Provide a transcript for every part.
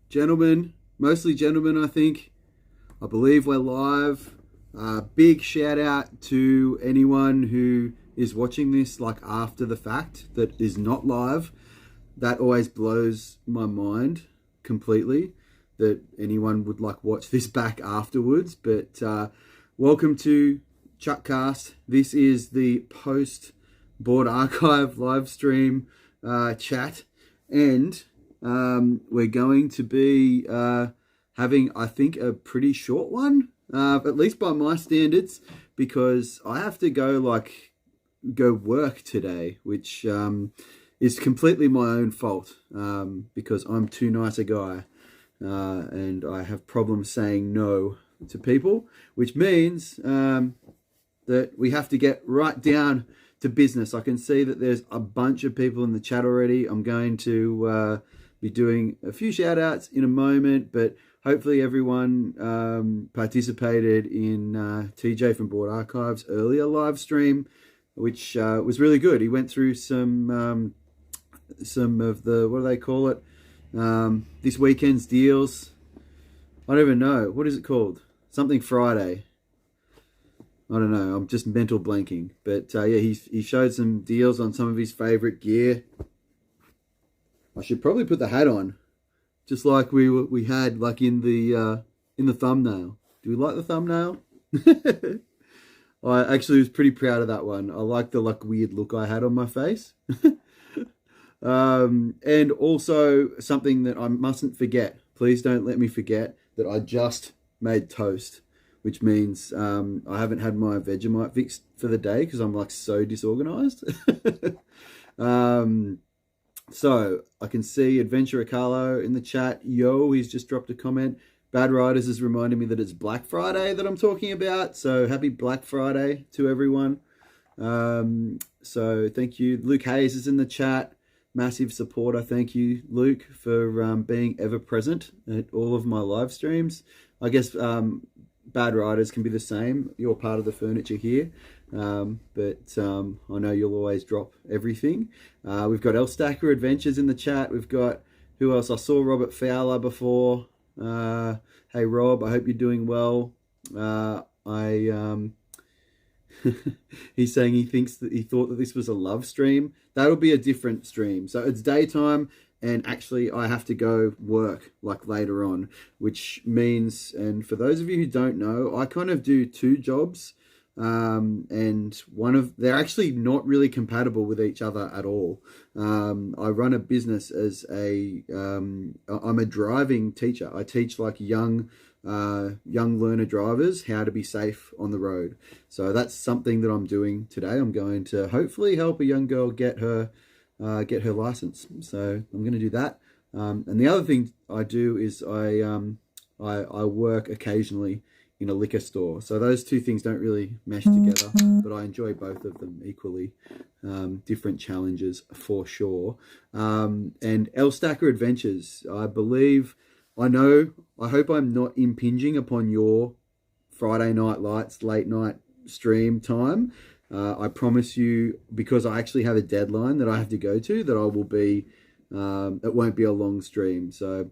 Gentlemen, mostly gentlemen, I think. I believe we're live. Big shout out to anyone who is watching this like after the fact that is not live. That always blows my mind completely that anyone would like watch this back afterwards. But welcome to Chuckcast. This is the post board archive live stream chat, and we're going to be having, I think, a pretty short one, at least by my standards, because I have to go work today, which is completely my own fault, because I'm too nice a guy, and I have problems saying no to people, which means that we have to get right down to business. I can see that there's a bunch of people in the chat already. I'm going to be doing a few shout outs in a moment, but hopefully everyone participated in TJ from Board Archives' earlier live stream, which was really good. He went through some of the, what do they call it? This weekend's deals. I don't even know. What is it called? Something Friday. I don't know. I'm just mental blanking. But yeah, he showed some deals on some of his favorite gear. I should probably put the hat on, just like we had like in the thumbnail. Do we like the thumbnail? I actually was pretty proud of that one. I like the weird look I had on my face. And also something that I mustn't forget. Please don't let me forget that I just made toast, which means I haven't had my Vegemite fixed for the day because I'm like so disorganized. So I can see Adventurer Carlo in the chat. Yo, he's just dropped a comment. Bad Riders is reminding me that it's Black Friday that I'm talking about. So happy Black Friday to everyone. So thank you. Luke Hayes is in the chat. Massive supporter. Thank you, Luke, for being ever present at all of my live streams. I guess Bad Riders can be the same. You're part of the furniture here. But I know you'll always drop everything. We've got Stacca Adventures in the chat. We've got, who else? I saw Robert Fowler before. Hey Rob, I hope you're doing well. He's saying he thought that this was a love stream. That'll be a different stream. So it's daytime, and actually I have to go work like later on, which means, and for those of you who don't know, I kind of do two jobs. And they're actually not really compatible with each other at all. I run a business as I'm a driving teacher. I teach like young learner drivers how to be safe on the road. So that's something that I'm doing today. I'm going to hopefully help a young girl get her license. So I'm going to do that. And the other thing I do is I work occasionally in a liquor store. So those two things don't really mesh together, but I enjoy both of them equally. Different challenges for sure. And Stacca Adventures, I hope I'm not impinging upon your Friday Night Lights late night stream time. I promise you, because I actually have a deadline that I have to go to, that I will be, it won't be a long stream. So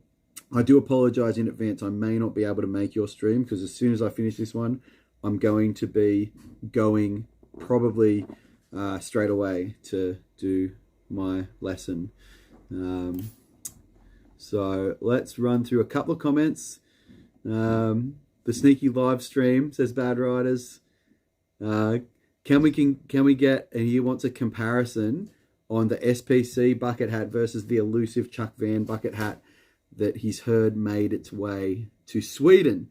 I do apologize in advance. I may not be able to make your stream because as soon as I finish this one, I'm going to be going probably straight away to do my lesson. So let's run through a couple of comments. The sneaky live stream, says Bad Riders. Can we get, and he wants a comparison on the SPC bucket hat versus the elusive Chuck Van bucket hat that he's heard made its way to Sweden.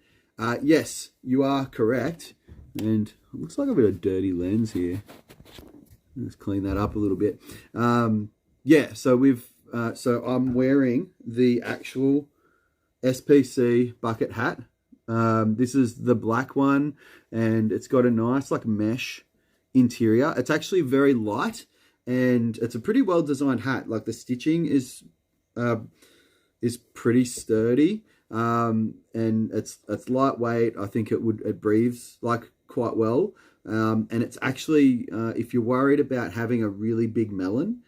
Yes, you are correct. And it looks like a bit of dirty lens here. Let's clean that up a little bit. Yeah, so so I'm wearing the actual SPC bucket hat. This is the black one, and it's got a nice like mesh interior. It's actually very light, and it's a pretty well designed hat. Like the stitching is pretty sturdy, and it's lightweight. I think it breathes like quite well, and it's actually if you're worried about having a really big melon,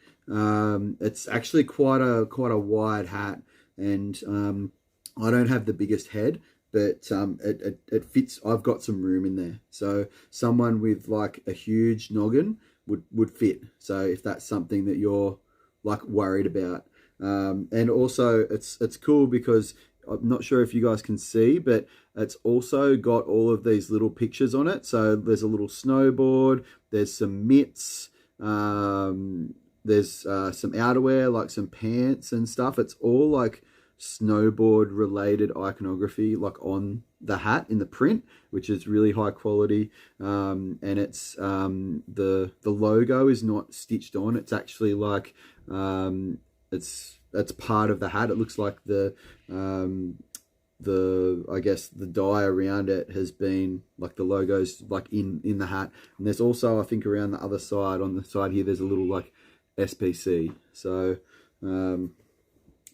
it's actually quite a wide hat, and I don't have the biggest head, but it fits. I've got some room in there. So someone with like a huge noggin would fit. So if that's something that you're like worried about, and also it's cool because I'm not sure if you guys can see, but it's also got all of these little pictures on it. So there's a little snowboard, there's some mitts, there's some outerwear, like some pants and stuff. It's all like snowboard related iconography, like on the hat in the print, which is really high quality. And it's the logo is not stitched on. It's actually like it's part of the hat. It looks like the I guess the dye around it has been like the logo's like in the hat. And there's also, I think, around the other side, on the side here, there's a little like SPC. So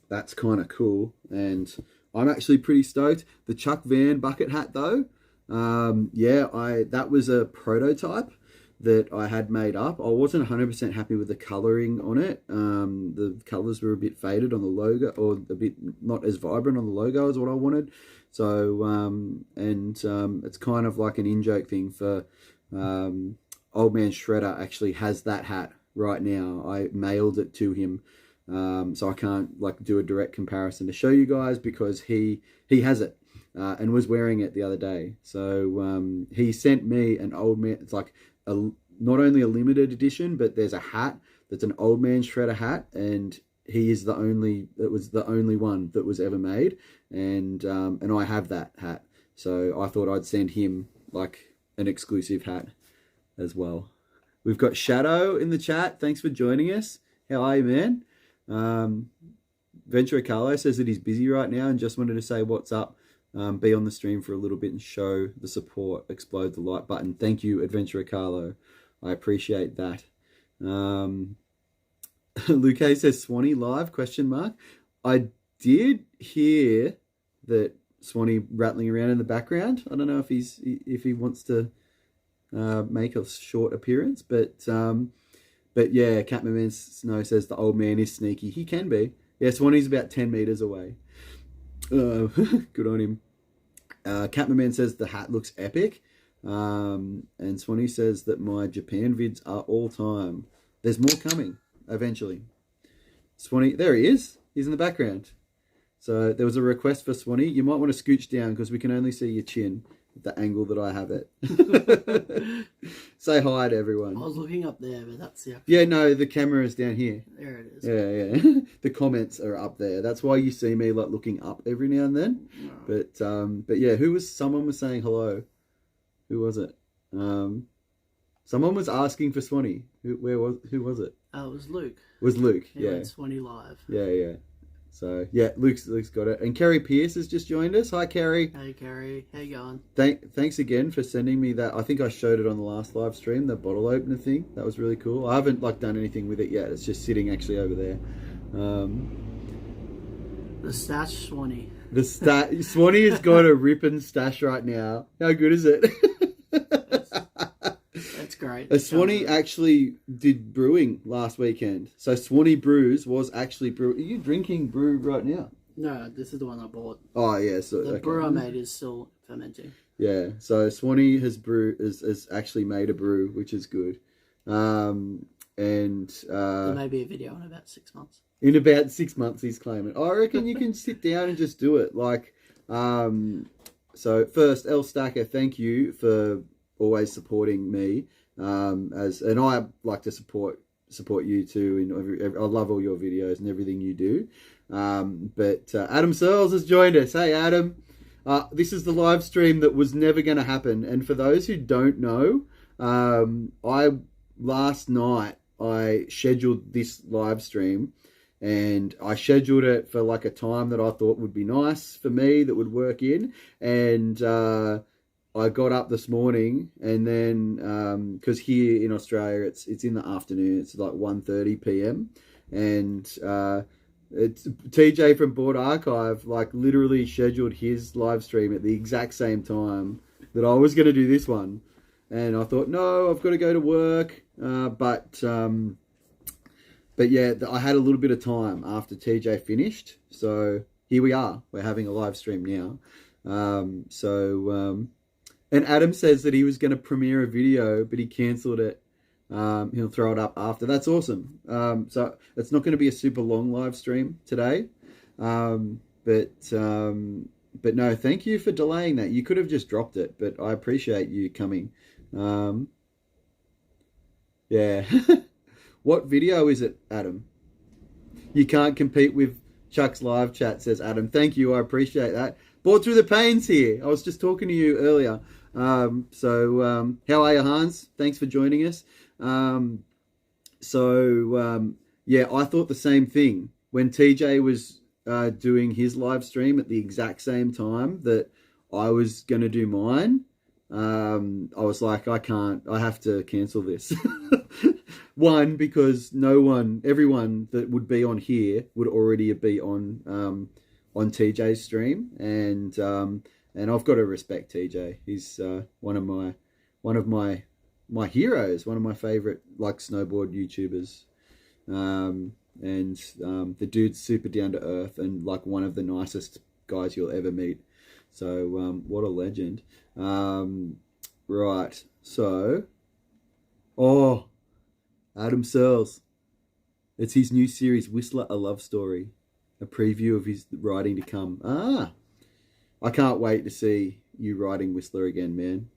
that's kind of cool, and I'm actually pretty stoked. The Chuck Van bucket hat though, that was a prototype that I had made up. I wasn't 100% happy with the colouring on it. The colours were a bit faded on the logo, or a bit not as vibrant on the logo as what I wanted. So, it's kind of like an in-joke thing for Old Man Shredder actually has that hat right now. I mailed it to him. So I can't like do a direct comparison to show you guys because he has it and was wearing it the other day. So he sent me an Old Man. It's like not only a limited edition, but there's a hat that's an Old Man Shredder hat, and it was the only one that was ever made, and I have that hat. So I thought I'd send him like an exclusive hat as well. We've got Shadow in the chat. Thanks for joining us. How are you, man? Ventura Carlo says that he's busy right now and just wanted to say what's up. Be on the stream for a little bit and show the support. Explode the like button. Thank you, Adventurer Carlo. I appreciate that. Luke says Swanee live ? I did hear that Swanee rattling around in the background. I don't know if he wants to make a short appearance, but yeah, Catman Snow says the old man is sneaky. He can be. Yeah, Swanee's about 10 meters away. Good on him. Catman says the hat looks epic. And Swanee says that my Japan vids are all time. There's more coming eventually. Swanee, there he is. He's in the background. So there was a request for Swanee. You might want to scooch down because we can only see your chin at the angle that I have it. Say hi to everyone. I was looking up there, but that's the... Yeah, no, the camera is down here. There it is. Yeah. The comments are up there. That's why you see me like looking up every now and then. No. But yeah, someone was saying hello. Who was it? Someone was asking for Swanee. Who was it? Oh, it was Luke. It was Luke, he went Swanee live. Yeah. So, yeah, Luke's got it. And Kerry Pierce has just joined us. Hi, Kerry. Hey, Kerry. How you going? Thanks again for sending me that. I think I showed it on the last live stream, the bottle opener thing. That was really cool. I haven't done anything with it yet. It's just sitting actually over there. The stash Swanee. Swanee has got a ripping stash right now. How good is it? That's great. Swanee actually did brewing last weekend. So Swanee Brews was actually brewing. Are you drinking brew right now? No, this is the one I bought. Oh, yeah. So the brew I made is still fermenting. Yeah. So Swanee has actually made a brew, which is good. There may be a video in about 6 months. In about 6 months, he's claiming. I reckon you can sit down and just do it. So first, Stacca, thank you for always supporting me. And I like to support you too. I love all your videos and everything you do. But Adam Searles has joined us. Hey, Adam. This is the live stream that was never going to happen. And for those who don't know, last night I scheduled this live stream. And I scheduled it for like a time that I thought would be nice for me, that would work in. And I got up this morning, and then because here in Australia it's in the afternoon, it's like 1:30 p.m. And it's TJ from Board Archive literally scheduled his live stream at the exact same time that I was going to do this one. And I thought, no, I've got to go to work, But yeah, I had a little bit of time after TJ finished, so here we are. We're having a live stream now. And Adam says that he was going to premiere a video, but he cancelled it. He'll throw it up after. That's awesome. So it's not going to be a super long live stream today. But no, thank you for delaying that. You could have just dropped it, but I appreciate you coming. Yeah. What video is it, Adam? You can't compete with Chuck's live chat, says Adam. Thank you. I appreciate that. Bored through the pains here. I was just talking to you earlier. How are you, Hans? Thanks for joining us. Yeah, I thought the same thing when TJ was doing his live stream at the exact same time that I was going to do mine. I was like, I have to cancel this. One, because everyone that would be on here would already be on TJ's stream, and I've got to respect TJ. He's one of my heroes, one of my favorite snowboard YouTubers, the dude's super down to earth and one of the nicest guys you'll ever meet. So what a legend. Right, so Adam Searles, it's his new series Whistler, a Love Story, a preview of his writing to come. I can't wait to see you writing Whistler again, man.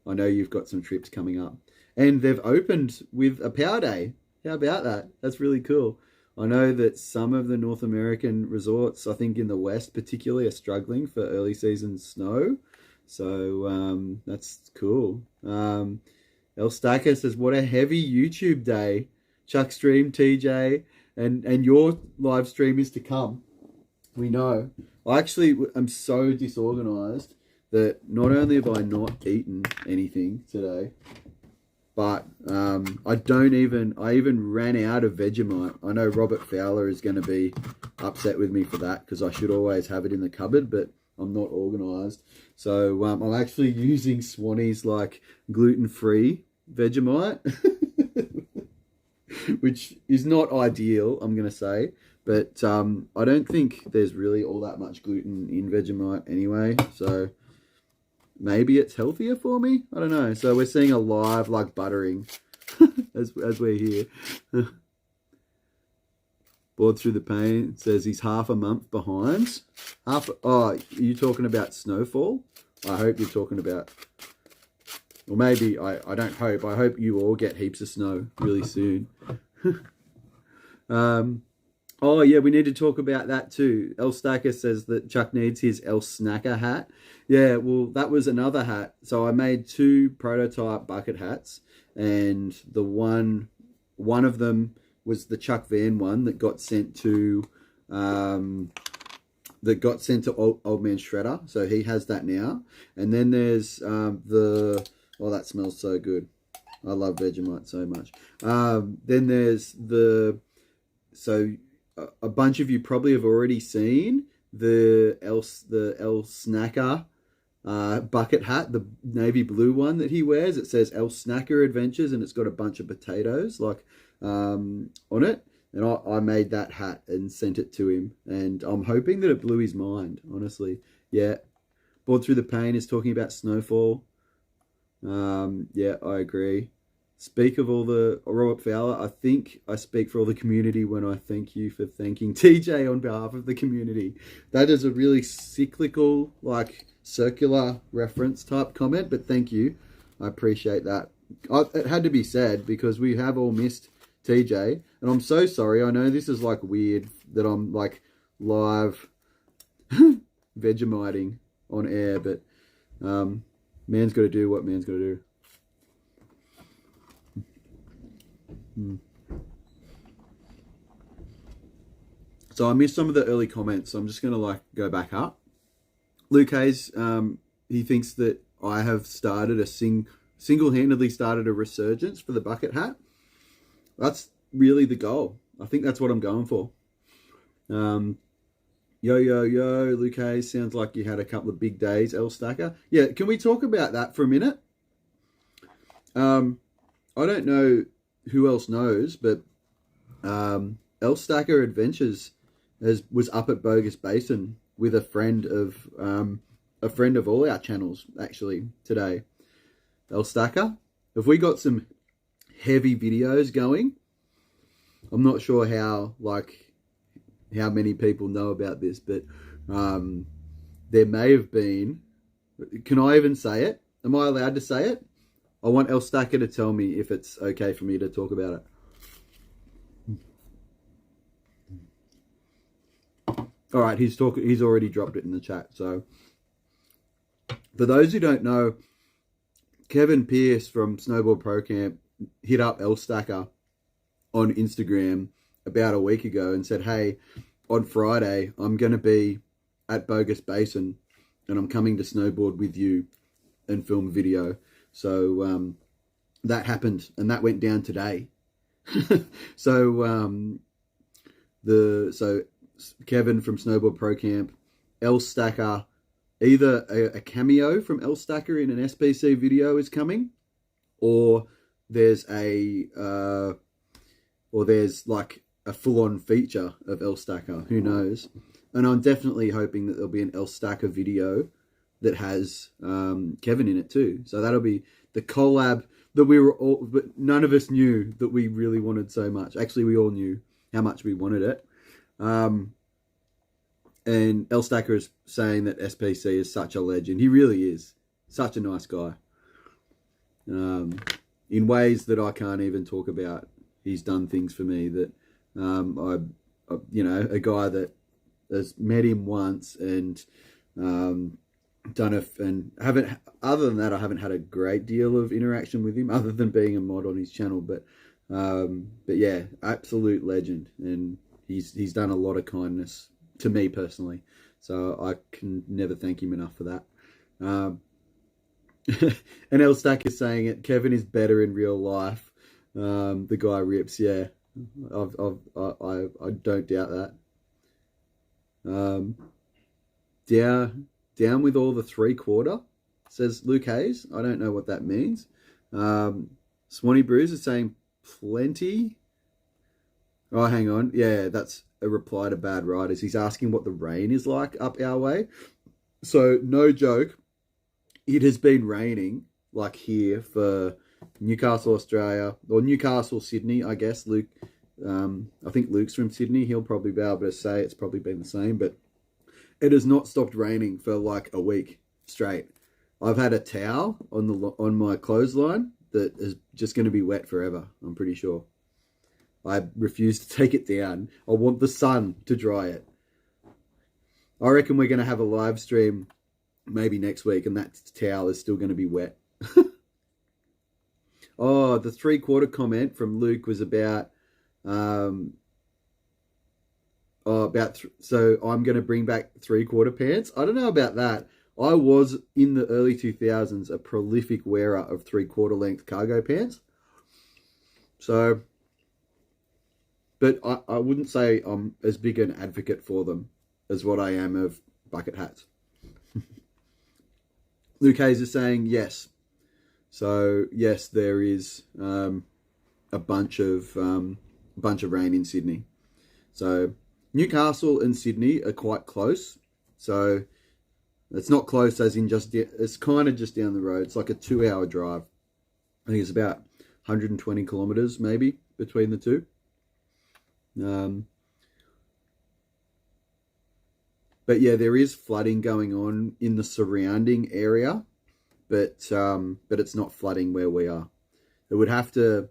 I know you've got some trips coming up, and they've opened with a power day. How about that? That's really cool. I know that some of the North American resorts, I think in the West particularly, are struggling for early season snow. So that's cool. Stacca says, what a heavy YouTube day. Chuck stream, TJ, and your live stream is to come. We know. I actually am so disorganized that not only have I not eaten anything today, but I even ran out of Vegemite. I know Robert Fowler is going to be upset with me for that because I should always have it in the cupboard, but I'm not organised. So I'm actually using Swanee's gluten-free Vegemite, which is not ideal, I'm going to say. But I don't think there's really all that much gluten in Vegemite anyway. So maybe it's healthier for me. I don't know. So we're seeing a live buttering as we're here. Bored through the pain. Says he's half a month behind. Are you talking about snowfall? I hope you're talking about, or maybe I don't hope. I hope you all get heaps of snow really soon. Oh yeah, we need to talk about that too. El Stacca says that Chuck needs his El Snacker hat. Yeah, well, that was another hat. So I made 2 prototype bucket hats, and the one of them was the Chuck Van one that got sent to Old Man Shredder. So he has that now. And then there's that smells so good. I love Vegemite so much. Then there's a bunch of you probably have already seen the El Snacker bucket hat, the navy blue one that he wears. It says El Snacker Adventures, and it's got a bunch of potatoes on it. And I made that hat and sent it to him, and I'm hoping that it blew his mind, honestly. Yeah. Bored Through the Pain is talking about snowfall. Yeah, I agree. Speak of all the Robert Fowler, I think I speak for all the community when I thank you for thanking TJ on behalf of the community. That is a really cyclical, circular reference type comment, but thank you. I appreciate that. It had to be said because we have all missed TJ, and I'm so sorry. I know this is weird that I'm live Vegemiting on air, but man's got to do what man's got to do. So I missed some of the early comments, so I'm just going to go back up. Luke Hayes, he thinks that I have started single-handedly started a resurgence for the bucket hat. That's really the goal. I think that's what I'm going for. Yo, Luke Hayes, sounds like you had a couple of big days, El Stacca. Yeah, can we talk about that for a minute? I don't know who else knows, but El Stacca Adventures was up at Bogus Basin with a friend of all our channels actually today, Stacca. If we got some heavy videos going, I'm not sure how many people know about this, but there may have been. Can I even say it? Am I allowed to say it? I want Stacca to tell me if it's okay for me to talk about it. All right, he's already dropped it in the chat. So, for those who don't know, Kevin Pierce from Snowboard Pro Camp hit up Stacca on Instagram about a week ago and said, "Hey, on Friday I'm going to be at Bogus Basin, and I'm coming to snowboard with you and film a video." So that happened, and that went down today. So Kevin from Snowboard Pro Camp, Stacca, either a cameo from Stacca in an SPC video is coming, or there's like a full-on feature of Stacca. Who knows? And I'm definitely hoping that there'll be an Stacca video that has Kevin in it too. So that'll be the collab that we were all, but none of us knew that we really wanted so much. Actually, we all knew how much we wanted it. And Stacca is saying that SPC is such a legend. He really is. Such a nice guy. In ways that I can't even talk about. He's done things for me that, a guy that has met him once and other than that, I haven't had a great deal of interaction with him other than being a mod on his channel. But yeah, absolute legend. And he's done a lot of kindness to me personally, so I can never thank him enough for that. And Stack is saying it. Kevin is better in real life. The guy rips. Yeah, I don't doubt that. Down with all the 3/4, says Luke Hayes. I don't know what that means. Swanee Brews is saying plenty. Oh, hang on. Yeah, that's a reply to Bad Riders. He's asking what the rain is like up our way. So, no joke, it has been raining like here for Newcastle, Australia, or Newcastle, Sydney, I guess. Luke, I think Luke's from Sydney. He'll probably be able to say it's probably been the same, but it has not stopped raining for like a week straight. I've had a towel on my clothesline that is just going to be wet forever, I'm pretty sure. I refuse to take it down. I want the sun to dry it. I reckon we're going to have a live stream maybe next week, and that towel is still going to be wet. Oh, the 3/4 comment from Luke was about, so I'm going to bring back 3/4 pants. I don't know about that. I was, in the early 2000s, a prolific wearer of 3/4 length cargo pants. So, but I wouldn't say I'm as big an advocate for them as what I am of bucket hats. Luke Hayes is saying yes. So yes, there is a bunch of rain in Sydney. So Newcastle and Sydney are quite close. So it's not close as in it's kind of just down the road. It's like a 2-hour drive. I think it's about 120 kilometers maybe between the two. But yeah, there is flooding going on in the surrounding area, but it's not flooding where we are. There would have to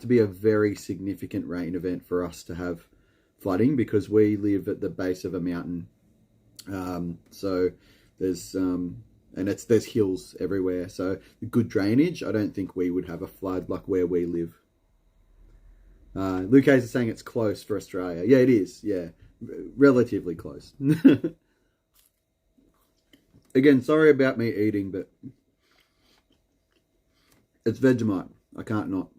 be a very significant rain event for us to have flooding, because we live at the base of a mountain. So there's there's hills everywhere. So good drainage. I don't think we would have a flood like where we live. Luke Hayes is saying it's close for Australia. Yeah, it is. Yeah, relatively close. Again, sorry about me eating, but it's Vegemite. I can't not.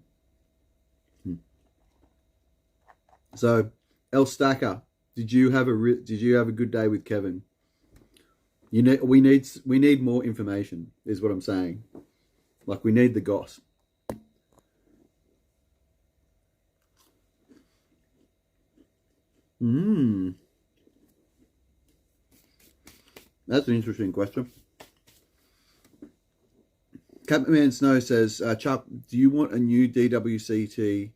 So, Stacca, did you have a good day with Kevin? We need more information, is what I'm saying. Like, we need the goss. That's an interesting question. Captain Snow says, Chuck, do you want a new DWCP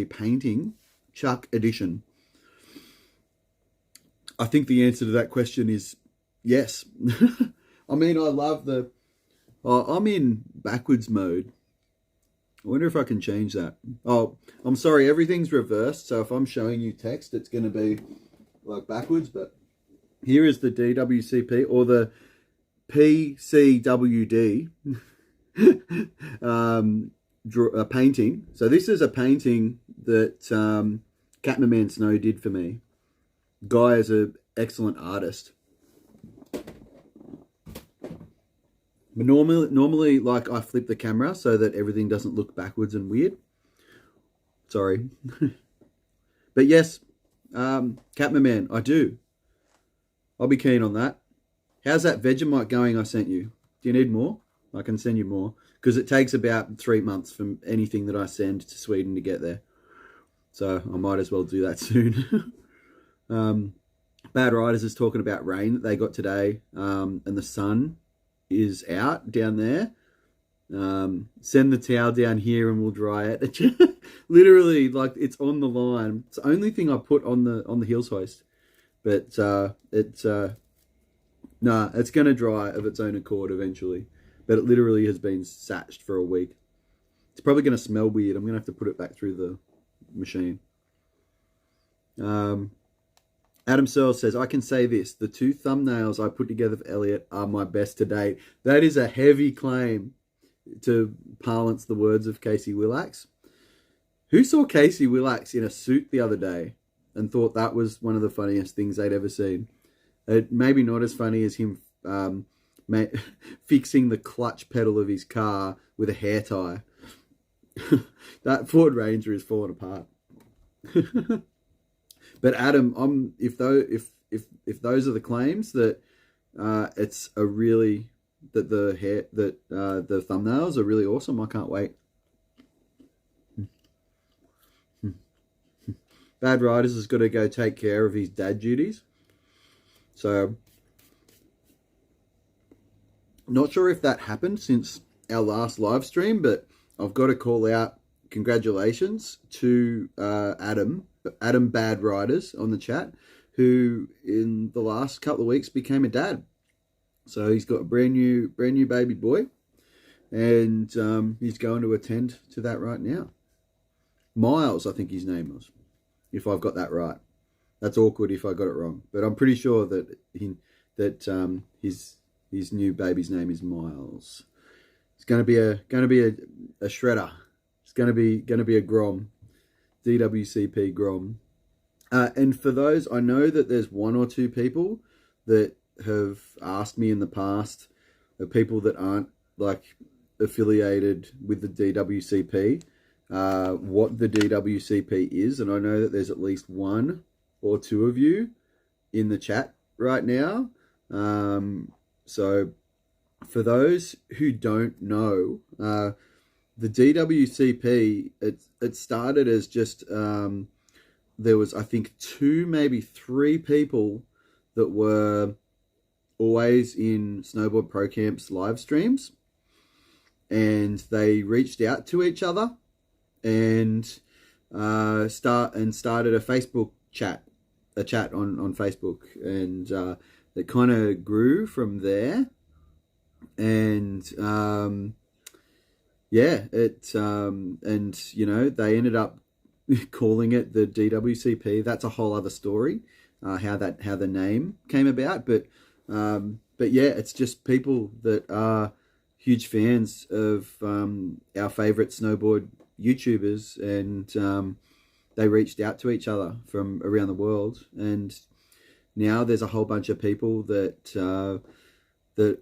painting? Chuck edition. I think the answer to that question is yes. I mean, I love the... I'm in backwards mode. I wonder if I can change that. Oh, I'm sorry, everything's reversed. So if I'm showing you text, it's going to be like backwards. But here is the DWCP or the PCWD a painting. So this is a painting that Captain Snow did for me. Guy is an excellent artist. But normally, like, I flip the camera so that everything doesn't look backwards and weird. Sorry. But yes, Captain, I do. I'll be keen on that. How's that Vegemite going I sent you? Do you need more? I can send you more. Because it takes about 3 months from anything that I send to Sweden to get there. So I might as well do that soon. Bad Riders is talking about rain that they got today. And the sun is out down there. Send the towel down here and we'll dry it. Literally, like, it's on the line. It's the only thing I put on the heels hoist. But it's going to dry of its own accord eventually. But it literally has been satched for a week. It's probably going to smell weird. I'm going to have to put it back through the machine. Adam Searle says, I can say this. The 2 thumbnails I put together for Elliot are my best to date. That is a heavy claim, to parlance the words of Casey Willax. Who saw Casey Willax in a suit the other day and thought that was one of the funniest things they'd ever seen? It maybe not as funny as him fixing the clutch pedal of his car with a hair tie. That Ford Ranger is falling apart. But Adam, if those are the claims that it's a really that the thumbnails are really awesome, I can't wait. Bad Riders has got to go take care of his dad duties. So, not sure if that happened since our last live stream, but I've got to call out congratulations to Adam Bad Riders on the chat, who in the last couple of weeks became a dad. So he's got a brand new baby boy, and he's going to attend to that right now. Miles, I think his name was, if I've got that right. That's awkward if I got it wrong, but I'm pretty sure that his new baby's name is Miles. It's going to be a shredder. It's going to be a Grom, DWCP Grom. And for those, I know that there's 1 or 2 people that have asked me in the past, of people that aren't like affiliated with the DWCP, what the DWCP is, and I know that there's at least 1 or 2 of you in the chat right now. So for those who don't know, the DWCP, it started as just, there was, I think, 2, maybe 3 people that were always in Snowboard Pro Camp's live streams, and they reached out to each other and started a Facebook chat, on Facebook, and it kind of grew from there. And and you know, they ended up calling it the DWCP. That's a whole other story, how the name came about. But yeah, it's just people that are huge fans of our favorite snowboard YouTubers, and they reached out to each other from around the world. And now there's a whole bunch of people that are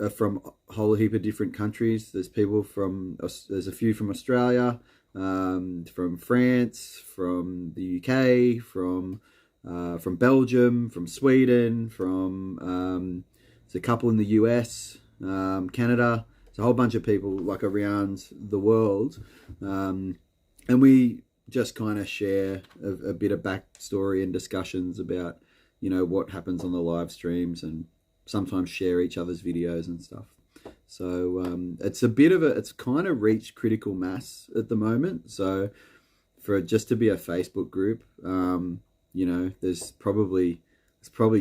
from a whole heap of different countries. There's a few from Australia, from France, from the UK, from Belgium, from Sweden, there's a couple in the US, Canada. There's a whole bunch of people like around the world, and we just kind of share a bit of backstory and discussions about, you know, what happens on the live streams and sometimes share each other's videos and stuff. So it's kind of reached critical mass at the moment. So for it just to be a Facebook group, there's probably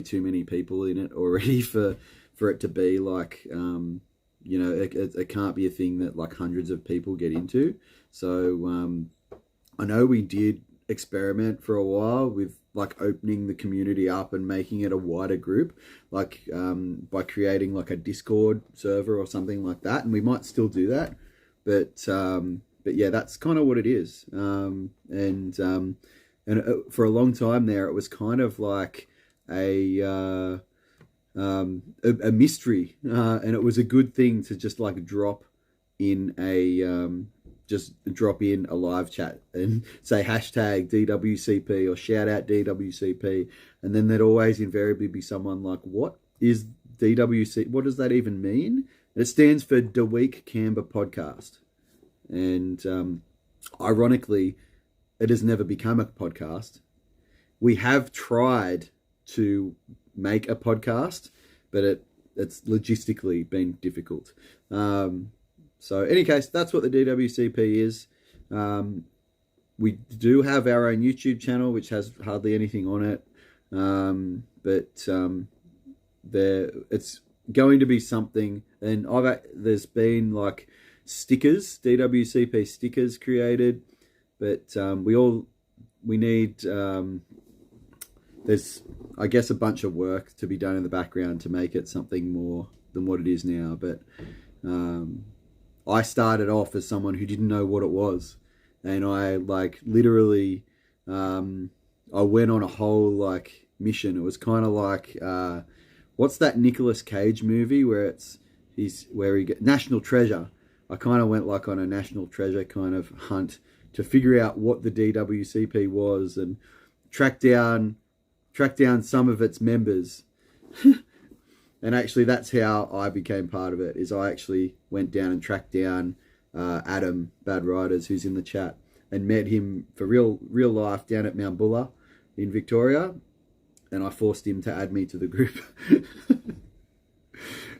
too many people in it already for it to be like, it can't be a thing that like hundreds of people get into. So I know we did experiment for a while with like opening the community up and making it a wider group, like by creating like a Discord server or something like that, and we might still do that, but yeah, that's kind of what it is. And for a long time there, it was kind of like a mystery, and it was a good thing to just like drop in a live chat and say hashtag DWCP or shout out DWCP, and then there'd always invariably be someone like, what is DWC? What does that even mean? And it stands for Deweek Canberra Podcast, and ironically, it has never become a podcast. We have tried to make a podcast, but it's logistically been difficult. So in any case, that's what the DWCP is. We do have our own YouTube channel, which has hardly anything on it. But it's going to be something. And there's been like stickers, DWCP stickers created. But we need, there's, I guess, a bunch of work to be done in the background to make it something more than what it is now. But I started off as someone who didn't know what it was, and I like literally I went on a whole like mission. It was kind of like what's that Nicolas Cage movie where he gets National Treasure? I kind of went like on a National Treasure kind of hunt to figure out what the DWCP was and track down some of its members. And actually, that's how I became part of it, is I actually went down and tracked down Adam, Bad Riders, who's in the chat, and met him for real life down at Mount Buller in Victoria, and I forced him to add me to the group.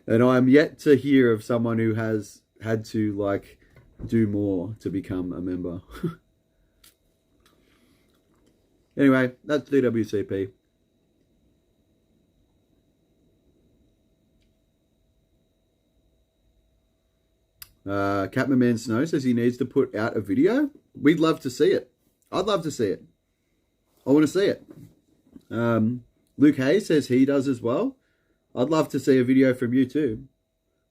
And I'm yet to hear of someone who has had to like do more to become a member. Anyway, that's DWCP. Catman Man Snow says he needs to put out a video. We'd love to see it. I'd love to see it. I want to see it. Luke Hayes says he does as well. I'd love to see a video from you too.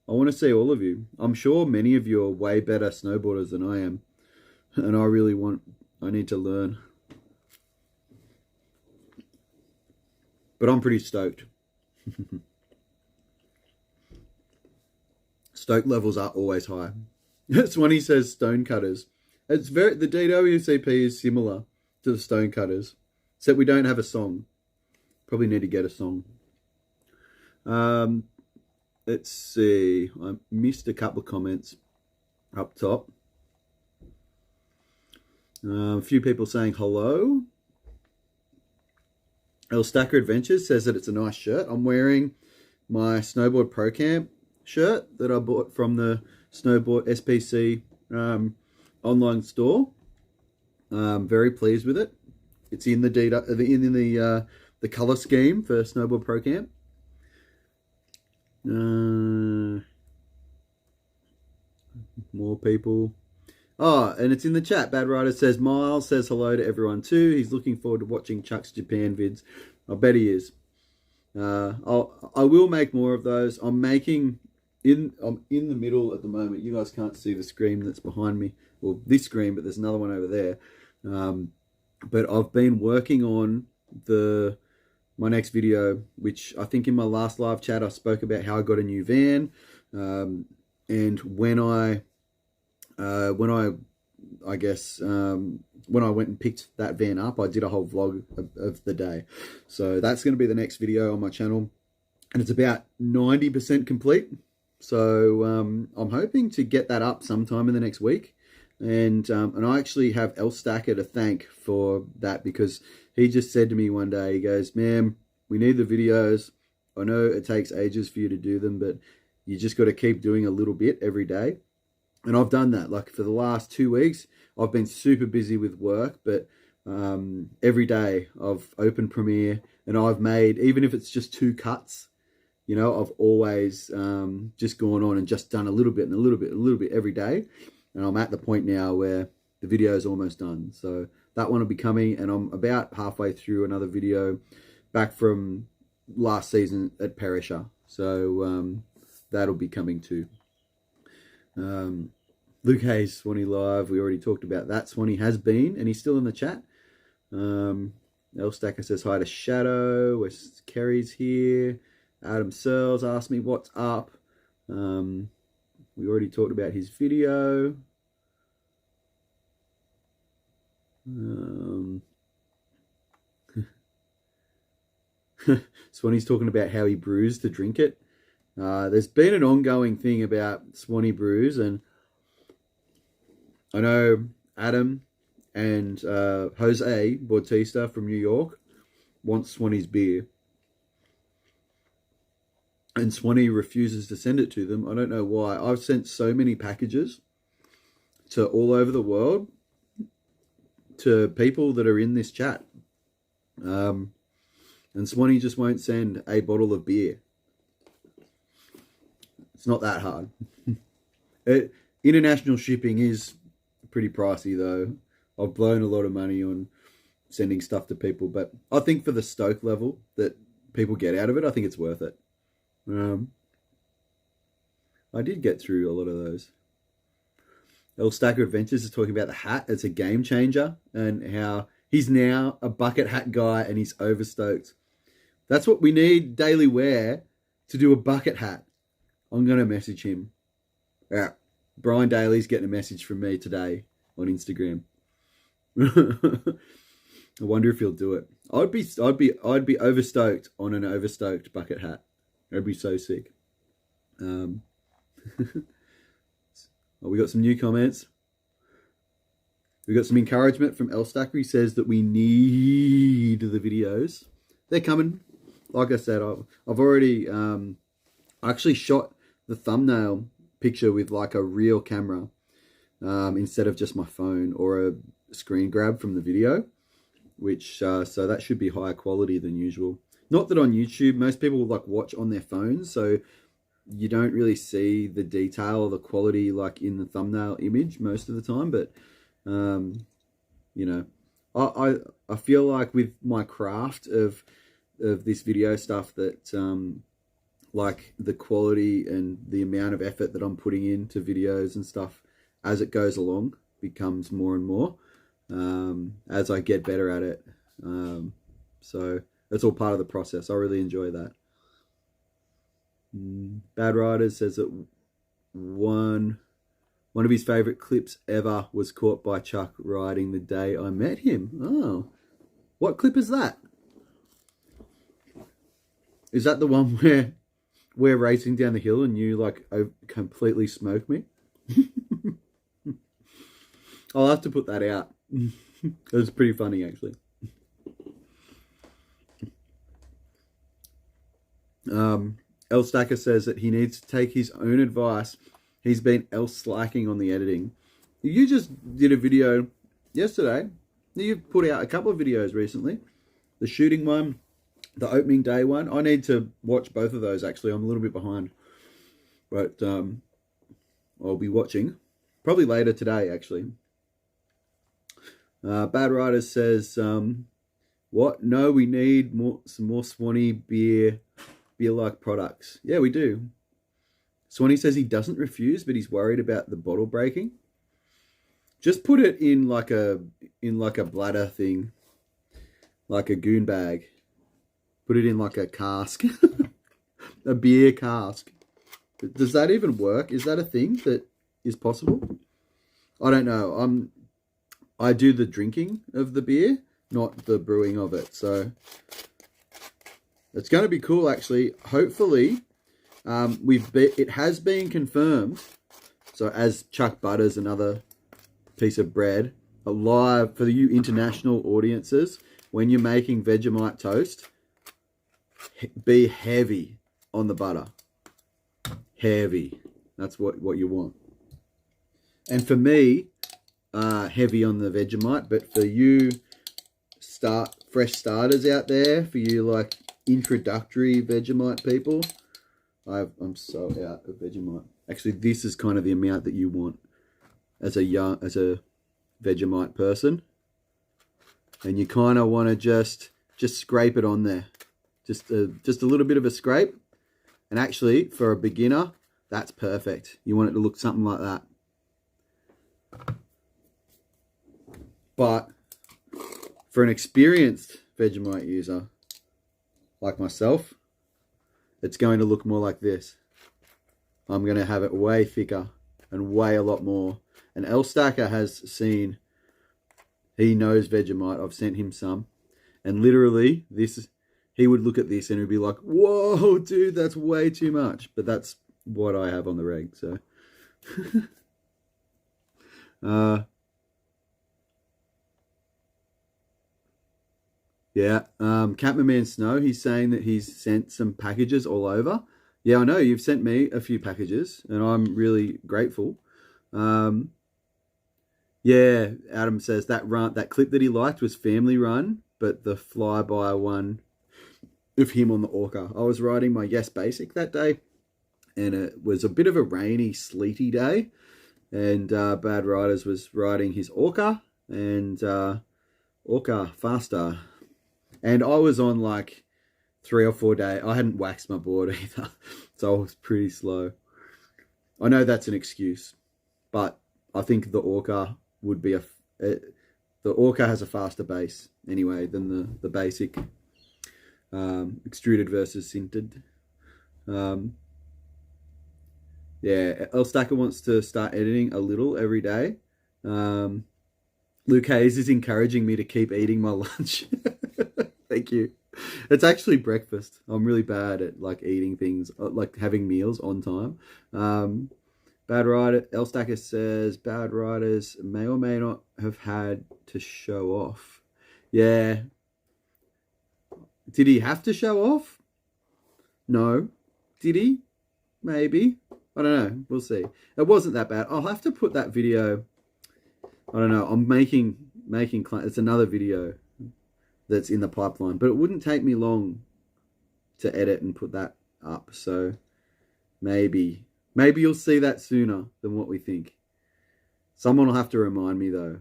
I want to see all of you. I'm sure many of you are way better snowboarders than I am. And I need to learn. But I'm pretty stoked. Stoke levels are always high. Swanee says stonecutters. The DWCP is similar to the stonecutters, except we don't have a song. Probably need to get a song. Let's see. I missed a couple of comments up top. A few people saying hello. El Stacca Adventures says that it's a nice shirt. I'm wearing my Snowboard Pro Camp shirt that I bought from the Snowboard SPC online store. I'm very pleased with it. It's in the color scheme for Snowboard Pro Camp. More people. Oh, and it's in the chat. Bad Rider says Miles says hello to everyone too. He's looking forward to watching Chuck's Japan vids. I bet he is. I will make more of those. I'm in the middle at the moment. You guys can't see the screen that's behind me. Well, this screen, but there's another one over there. But I've been working on my next video, which I think in my last live chat I spoke about how I got a new van, and when I went and picked that van up, I did a whole vlog of the day. So that's going to be the next video on my channel, and it's about 90% complete. So I'm hoping to get that up sometime in the next week. And I actually have El Stacca to thank for that, because he just said to me one day, he goes, "Man, we need the videos. I know it takes ages for you to do them, but you just got to keep doing a little bit every day. And I've done that. Like for the last 2 weeks, I've been super busy with work, but every day I've opened Premiere and I've made, even if it's just 2 cuts, you know, I've always just gone on and just done a little bit and a little bit, a little bit every day. And I'm at the point now where the video is almost done. So that one will be coming, and I'm about halfway through another video back from last season at Perisher. So that'll be coming too. Luke Hayes, Swanee Live. We already talked about that. Swanee has been, and he's still in the chat. Stacca says hi to Shadow. Wes Kerry's here. Adam Searles asked me what's up. We already talked about his video. Swanee's talking about how he brews to drink it. There's been an ongoing thing about Swanee brews, and I know Adam and Jose Bautista from New York wants Swanee's beer. And Swanee refuses to send it to them. I don't know why. I've sent so many packages to all over the world to people that are in this chat. And Swanee just won't send a bottle of beer. It's not that hard. International shipping is pretty pricey though. I've blown a lot of money on sending stuff to people, but I think for the stoke level that people get out of it, I think it's worth it. I did get through a lot of those. Stacca Adventures is talking about the hat. It's a game changer, and how he's now a bucket hat guy and he's overstoked. That's what we need daily wear to do a bucket hat. I'm going to message him. Yeah, Brian Daly's getting a message from me today on Instagram. I wonder if he'll do it. I'd be overstoked on an overstoked bucket hat. That'd be so sick. Oh, we got some new comments. We got some encouragement from Stacca. He says that we need the videos. They're coming. Like I said, I've already actually shot the thumbnail picture with like a real camera instead of just my phone or a screen grab from the video, which so that should be higher quality than usual. Not that on YouTube, most people like watch on their phones, so you don't really see the detail or the quality like in the thumbnail image most of the time. But you know, I feel like with my craft of this video stuff that like the quality and the amount of effort that I'm putting into videos and stuff as it goes along becomes more and more as I get better at it. So that's all part of the process. I really enjoy that. Bad Riders says that one of his favourite clips ever was caught by Chuck riding the day I met him. Oh, what clip is that? Is that the one where we're racing down the hill and you like completely smoke me? I'll have to put that out. It was pretty funny actually. Stacca says that he needs to take his own advice. He's been slacking on the editing. You just did a video yesterday. You've put out a couple of videos recently. The shooting one, the opening day one. I need to watch both of those actually. I'm a little bit behind. But I'll be watching. Probably later today actually. Bad Rider says, what? No, we need some more Swanee beer-like products. Yeah, we do. Swanee says he doesn't refuse, but he's worried about the bottle breaking. Just put it in like a bladder thing, like a goon bag. Put it in like a cask, a beer cask. Does that even work? Is that a thing that is possible? I don't know. I do the drinking of the beer, not the brewing of it. So it's going to be cool, actually. Hopefully, it has been confirmed. So as Chuck butters another piece of bread, alive for you international audiences, when you're making Vegemite toast, be heavy on the butter. Heavy. That's what you want. And for me, heavy on the Vegemite. But for you fresh starters out there, for you like introductory Vegemite people, I'm so out of Vegemite. Actually, this is kind of the amount that you want as a Vegemite person. And you kind of want to just scrape it on there. Just a little bit of a scrape. And actually, for a beginner, that's perfect. You want it to look something like that. But for an experienced Vegemite user like myself, it's going to look more like this. I'm going to have it way thicker and way a lot more. And Stacca has seen, he knows Vegemite. I've sent him some. And literally, he would look at this and he'd be like, whoa, dude, that's way too much. But that's what I have on the reg, so. Yeah, Catman Snow, he's saying that he's sent some packages all over. Yeah, I know, you've sent me a few packages, and I'm really grateful. Yeah, Adam says that clip that he liked was Family Run, but the flyby one of him on the Orca. I was riding my Yes Basic that day, and it was a bit of a rainy, sleety day, and Bad Riders was riding his Orca, and Orca Faster. And I was on like 3 or 4 days. I hadn't waxed my board either, so I was pretty slow. I know that's an excuse, but I think the Orca would be the Orca has a faster base anyway than the basic extruded versus sintered. Yeah, Stacca wants to start editing a little every day. Luke Hayes is encouraging me to keep eating my lunch. Thank you. It's actually breakfast. I'm really bad at like eating things, like having meals on time. Bad Rider, Stacca says, Bad Riders may or may not have had to show off. Yeah. Did he have to show off? No. Did he? Maybe. I don't know. We'll see. It wasn't that bad. I'll have to put that video. I don't know. I'm making. It's another video that's in the pipeline, but it wouldn't take me long to edit and put that up. So maybe you'll see that sooner than what we think. Someone will have to remind me though.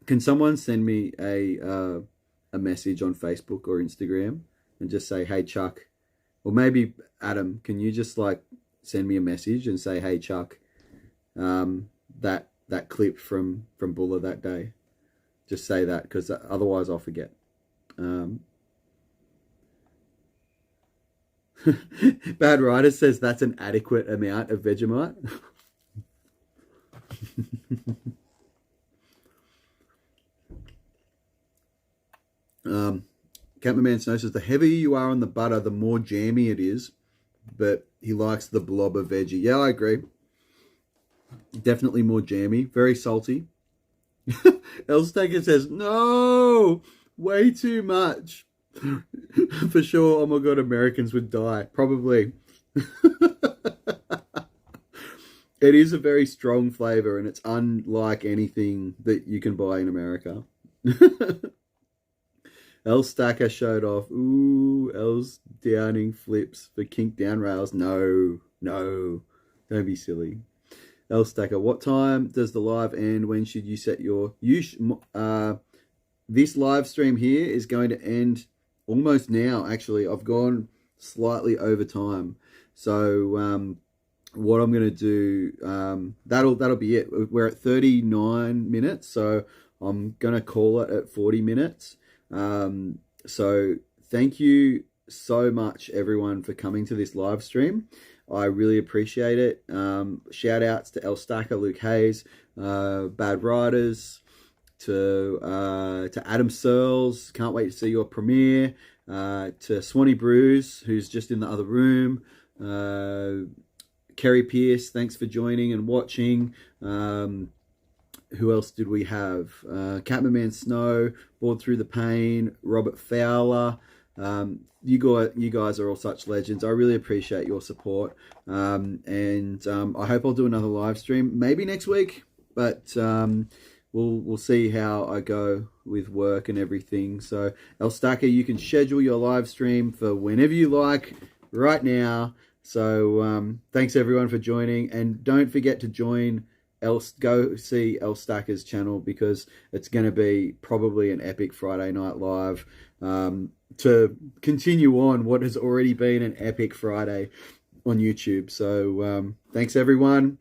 Can someone send me a message on Facebook or Instagram and just say, hey Chuck, or maybe Adam, can you just like send me a message and say, hey Chuck, that clip from Buller that day, just say that, because otherwise I'll forget. Bad Rider says that's an adequate amount of Vegemite. Catman Snow says the heavier you are on the butter, the more jammy it is, but he likes the blob of veggie. Yeah, I agree. Definitely more jammy, very salty. Stacca says, no, way too much. For sure, oh my God, Americans would die. Probably. It is a very strong flavor, and it's unlike anything that you can buy in America. Stacca showed off. Ooh, L's downing flips for kink down rails. No, don't be silly. Stacca, what time does the live end? When should you set your... this live stream here is going to end almost now, actually. I've gone slightly over time. So what I'm going to do, that'll be it. We're at 39 minutes, so I'm going to call it at 40 minutes. So thank you so much, everyone, for coming to this live stream. I really appreciate it. Shout outs to Stacca, Luke Hayes, Bad Riders, to Adam Searles, can't wait to see your premiere, to Swanee Brews, who's just in the other room, Kerry Pierce, thanks for joining and watching. Who else did we have? Catman Snow, Board Through the Pain, Robert Fowler, You guys are all such legends. I really appreciate your support. I hope I'll do another live stream maybe next week, but we'll see how I go with work and everything. So Stacca, you can schedule your live stream for whenever you like right now. So thanks everyone for joining, and don't forget to go see Stacca's channel, because it's going to be probably an epic Friday night live to continue on what has already been an epic Friday on YouTube. So thanks everyone.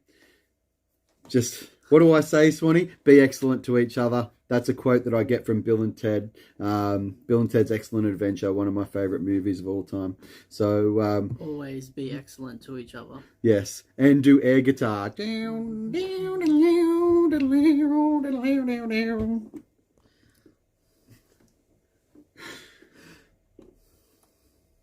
Just, what do I say, Swanee? Be excellent to each other. That's a quote that I get from Bill and Ted. Bill and Ted's Excellent Adventure, one of my favourite movies of all time. So always be excellent to each other. Yes, and do air guitar.